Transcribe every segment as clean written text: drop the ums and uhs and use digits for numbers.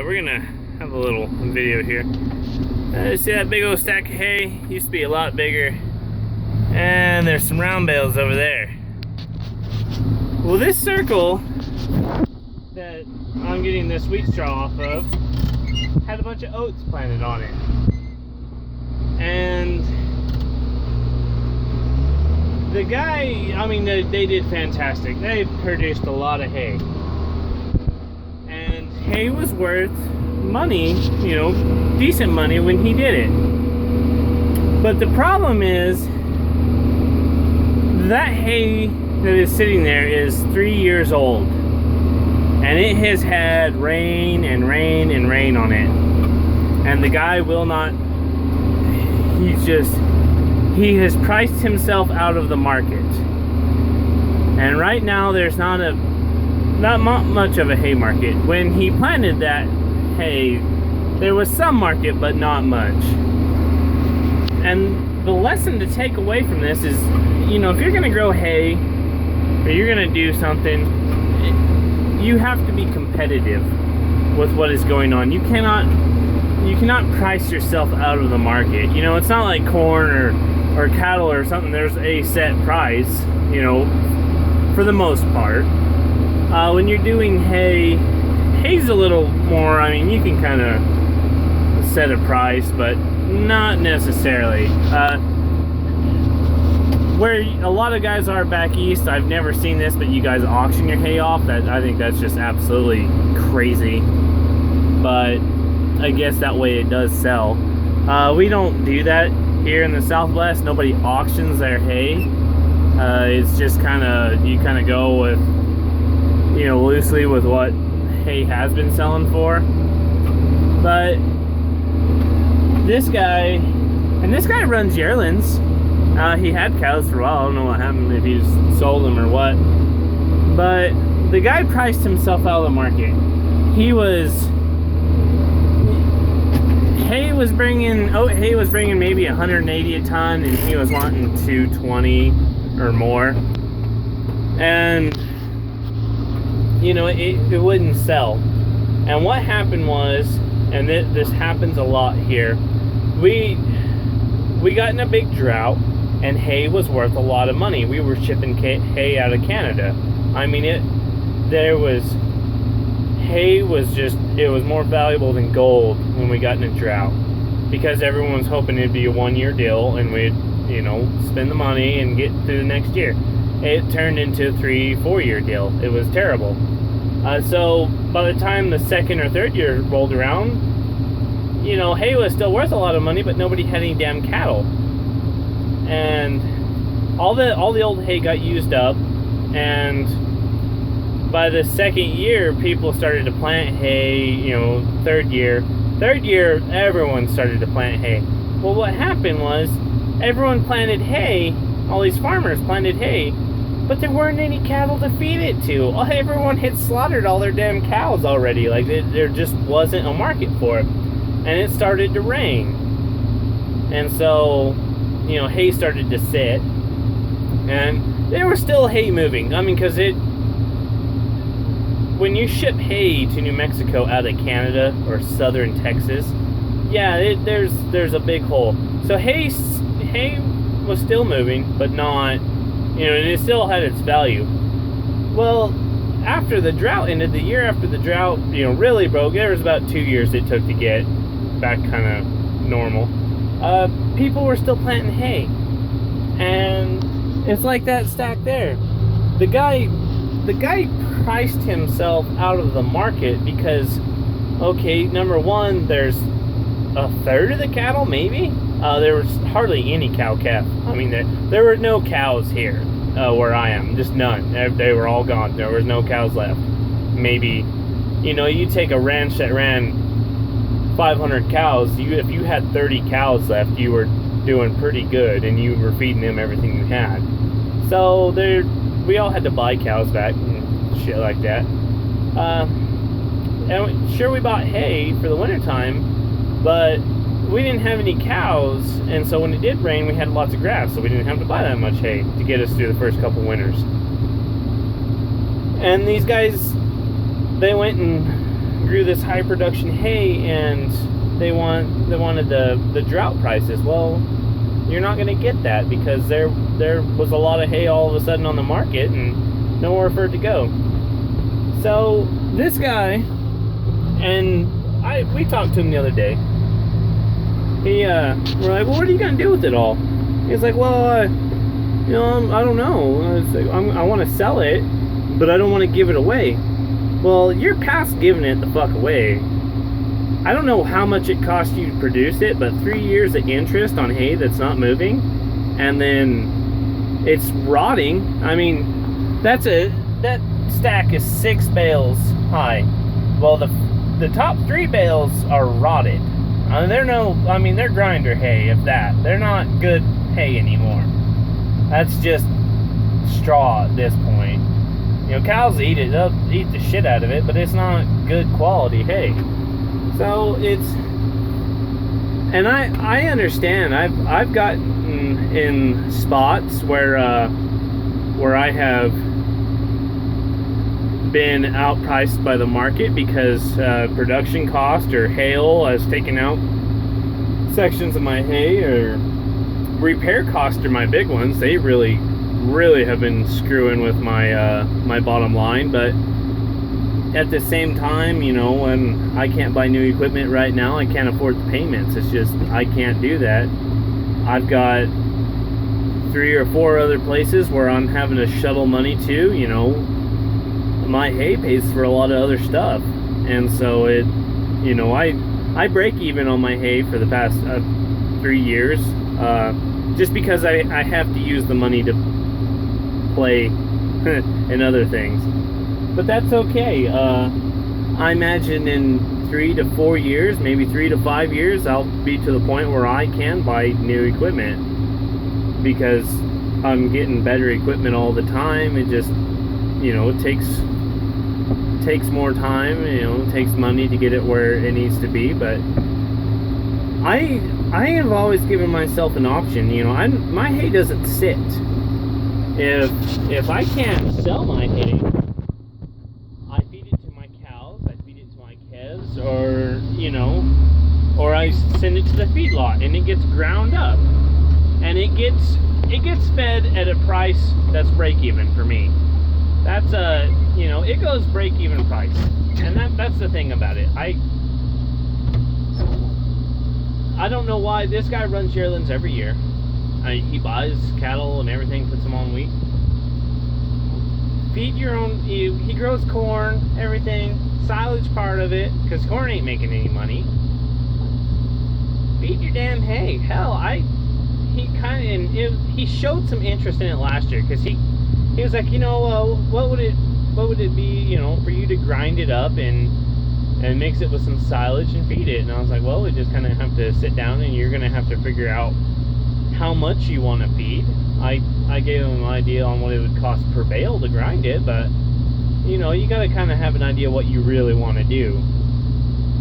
we're gonna have a little video here. See that big old stack of hay? Used to be a lot bigger. And there's some round bales over there. Well, this circle that I'm getting this wheat straw off of had a bunch of oats planted on it. And the guy, I mean, they did fantastic. They produced a lot of hay. And hay was worth money, you know, decent money when he did it. But the problem is, that hay that is sitting there is 3 years old. And it has had rain and rain and rain on it. And the guy will not, he has priced himself out of the market. And right now there's not much of a hay market. When he planted that hay, there was some market, but not much. And the lesson to take away from this is, you know, if you're gonna grow hay, or you're gonna do something, you have to be competitive with what is going on. You cannot price yourself out of the market. You know, it's not like corn or cattle or something. There's a set price, you know, for the most part. When you're doing hay, hay's a little more, I mean, you can kind of set a price, but not necessarily. Where a lot of guys are back east, I've never seen this, but you guys auction your hay off. I think that's just absolutely crazy. But I guess that way it does sell. We don't do that here in the Southwest. Nobody auctions their hay. It's just you kind of go with, you know, loosely with what hay has been selling for. But this guy runs yearlings. He had cows for a while. I don't know what happened, if he just sold them or what. But the guy priced himself out of the market. Hay was bringing maybe 180 a ton, and he was wanting 220 or more. And you know, it wouldn't sell. And what happened was, and this happens a lot here, we got in a big drought, and hay was worth a lot of money. We were shipping hay out of Canada. I mean, it was more valuable than gold when we got in a drought, because everyone was hoping it'd be a 1-year deal and we'd, you know, spend the money and get through the next year. It turned into a 3-4 year deal. It was terrible. So by the time the second or third year rolled around, you know, hay was still worth a lot of money, but nobody had any damn cattle. And all the old hay got used up, and by the second year, people started to plant hay. You know, third year, everyone started to plant hay. Well, what happened was, everyone planted hay. All these farmers planted hay, but there weren't any cattle to feed it to. Everyone had slaughtered all their damn cows already. Like, there just wasn't a market for it. And it started to rain. And so, you know, hay started to sit. And there was still hay moving. I mean, because when you ship hay to New Mexico out of Canada or southern Texas, yeah, there's a big hole. So hay was still moving, but not, you know, and it still had its value. Well, after the drought ended, the year after the drought, you know, really broke, there was about 2 years it took to get back kind of normal. People were still planting hay. And it's like that stack there. The guy priced himself out of the market because, okay, number one, there's a third of the cattle, maybe? There was hardly any cow-calf. I mean, there were no cows here where I am. Just none. They were all gone. There was no cows left. Maybe, you know, you take a ranch that ran 500 cows. If you had 30 cows left, you were doing pretty good, and you were feeding them everything you had. So we all had to buy cows back and shit like that. And sure, we bought hay for the wintertime, but we didn't have any cows, and so when it did rain, we had lots of grass, so we didn't have to buy that much hay to get us through the first couple winters. And these guys, they went and grew this high production hay, and they wanted the drought prices. Well, you're not going to get that because there was a lot of hay all of a sudden on the market and nowhere for it to go. So this guy, and we talked to him the other day. We're like, well, what are you going to do with it all? He's like, well, I don't know. I want to sell it, but I don't want to give it away. Well, you're past giving it the fuck away. I don't know how much it cost you to produce it, but 3 years of interest on hay that's not moving, and then it's rotting. I mean, that stack is 6 bales high. Well, the top 3 bales are rotted. They're grinder hay, if that. They're not good hay anymore. That's just straw at this point. Cows eat it. They'll eat the shit out of it, but it's not good quality hay. So and I understand. I've gotten in spots where I have been outpriced by the market because production cost or hail has taken out sections of my hay, or repair costs are my big ones. They really have been screwing with my bottom line. But at the same time, when I can't buy new equipment right now, I can't afford the payments. It's just, I can't do that. I've got 3 or 4 other places where I'm having to shuttle money to. My hay pays for a lot of other stuff, and so I break even on my hay for the past 3 years, just because I have to use the money to play and other things. But that's okay. I imagine in 3 to 4 years, maybe 3 to 5 years, I'll be to the point where I can buy new equipment, because I'm getting better equipment all the time. It just, it takes more time, it takes money to get it where it needs to be. But I have always given myself an option. My hay doesn't sit. If I can't sell my hay, I feed it to my cows, I feed it to my calves, or I send it to the feedlot and it gets ground up, and it gets fed at a price that's break even for me. That's it goes break even price, and that's the thing about it. I don't know why this guy runs yearlings every year. He buys cattle and everything, puts them on wheat. Feed your own. He grows corn, everything, silage part of it, because corn ain't making any money. Feed your damn hay. Hell, he showed some interest in it last year, because he was like, what would it be, for you to grind it up and mix it with some silage and feed it? And I was like, well, we just kind of have to sit down, and you're gonna have to figure out how much you want to feed. I gave him an idea on what it would cost per bale to grind it, but you got to kind of have an idea what you really want to do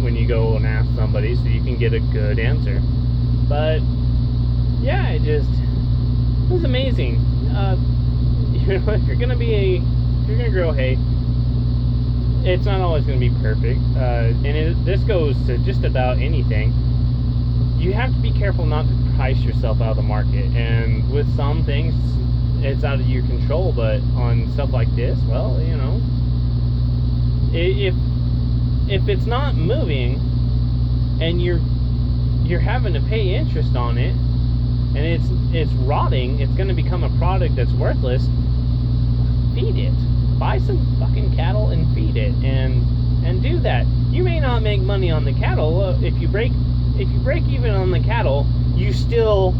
when you go and ask somebody, so you can get a good answer. But yeah, it was amazing. If you're gonna grow hay, it's not always gonna be perfect, this goes to just about anything. You have to be careful not to price yourself out of the market, and with some things it's out of your control, but on stuff like this, well, if it's not moving and you're having to pay interest on it, and it's rotting, it's going to become a product that's worthless. Feed it. Buy some fucking cattle and feed it, and do that. You may not make money on the cattle. If you break even on the cattle, you still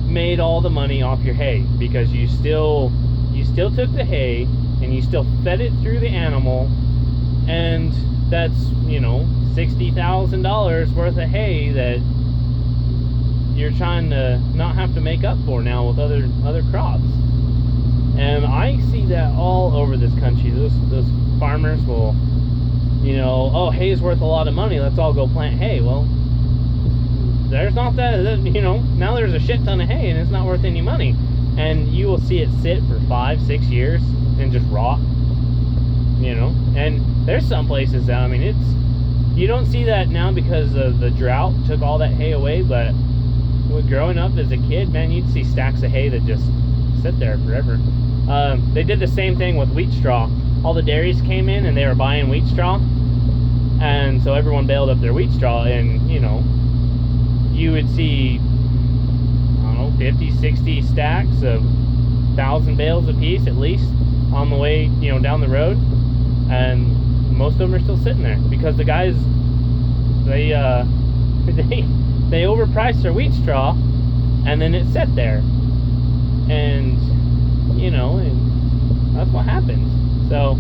made all the money off your hay, because you still took the hay and you still fed it through the animal, and that's $60,000 worth of hay that you're trying to not have to make up for now with other crops. And I see that all over this country. Those farmers will, hay is worth a lot of money, let's all go plant hay. Well, there's not that, now there's a shit ton of hay and it's not worth any money. And you will see it sit for 5-6 years and just rot, and there's some places that, You don't see that now because of the drought took all that hay away, but when growing up as a kid, man, you'd see stacks of hay that just sit there forever. They did the same thing with wheat straw. All the dairies came in and they were buying wheat straw, and so everyone baled up their wheat straw, and you know, you would see, I don't know, 50, 60 stacks of 1,000 bales a piece at least on the way, you know, down the road, and most of them are still sitting there because the guys, they overpriced their wheat straw, and then it sat there, and you know, and that's what happens. So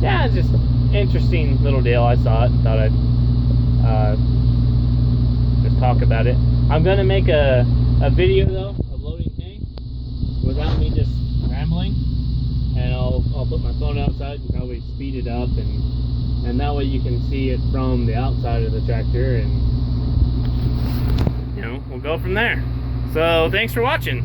yeah, it's just interesting little deal. I saw it and thought I'd just talk about it. I'm gonna make a video though of loading hay without me just rambling, and I'll put my phone outside and probably speed it up, and that way you can see it from the outside of the tractor, and you know, we'll go from there. So thanks for watching.